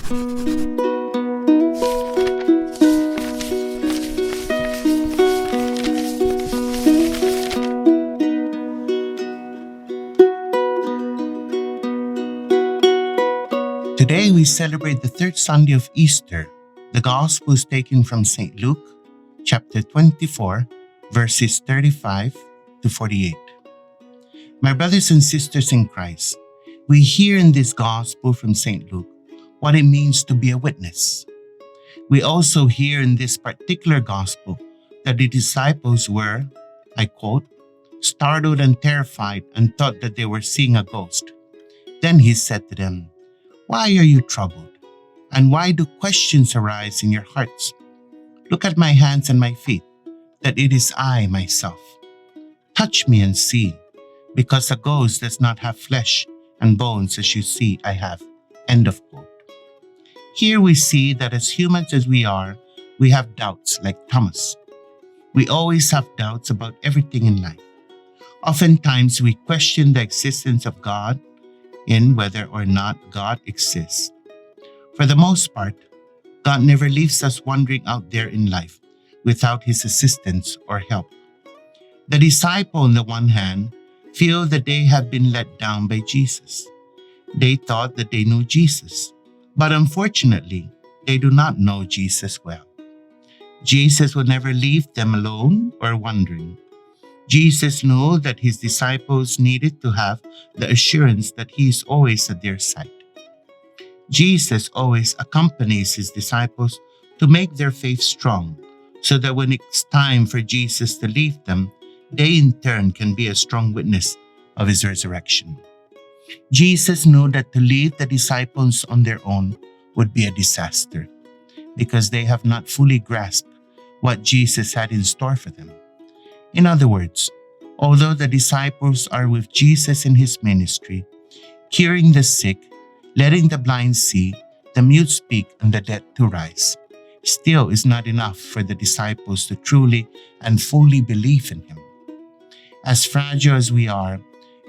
Today we celebrate the third Sunday of Easter. The Gospel is taken from St. Luke, chapter 24, verses 35 to 48. My brothers and sisters in Christ, we hear in this Gospel from St. Luke what it means to be a witness. We also hear in this particular Gospel that the disciples were, I quote, startled and terrified and thought that they were seeing a ghost. Then he said to them, "Why are you troubled? And why do questions arise in your hearts? Look at my hands and my feet, that it is I myself. Touch me and see, because a ghost does not have flesh and bones as you see I have." End of quote. Here we see that as humans as we are, we have doubts like Thomas. We always have doubts about everything in life. Oftentimes we question the existence of God in whether or not God exists. For the most part, God never leaves us wandering out there in life without His assistance or help. The disciples, on the one hand, feel that they have been let down by Jesus. They thought that they knew Jesus, but unfortunately, they do not know Jesus well. Jesus will never leave them alone or wandering. Jesus knew that His disciples needed to have the assurance that He is always at their side. Jesus always accompanies His disciples to make their faith strong, so that when it's time for Jesus to leave them, they in turn can be a strong witness of His resurrection. Jesus knew that to leave the disciples on their own would be a disaster, because they have not fully grasped what Jesus had in store for them. In other words, although the disciples are with Jesus in His ministry, curing the sick, letting the blind see, the mute speak, and the dead to rise, still is not enough for the disciples to truly and fully believe in Him. As fragile as we are,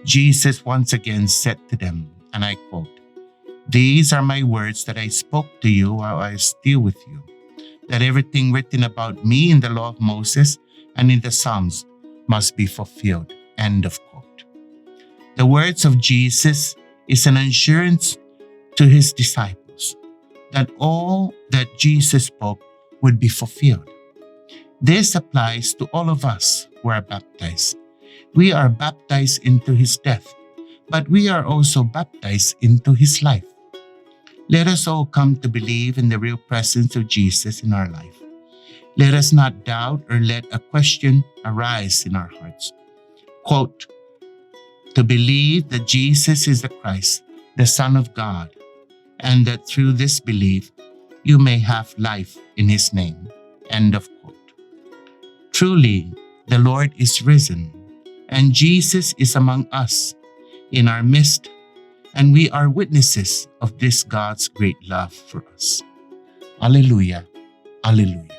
Jesus once again said to them, and I quote, "These are my words that I spoke to you while I was still with you, that everything written about me in the law of Moses and in the Psalms must be fulfilled." End of quote. The words of Jesus is an assurance to His disciples that all that Jesus spoke would be fulfilled. This applies to all of us who are baptized. We are baptized into His death, but we are also baptized into His life. Let us all come to believe in the real presence of Jesus in our life. Let us not doubt or let a question arise in our hearts. Quote, "To believe that Jesus is the Christ, the Son of God, and that through this belief you may have life in His name." End of quote. Truly, the Lord is risen, and Jesus is among us in our midst, and we are witnesses of this God's great love for us. Alleluia, alleluia.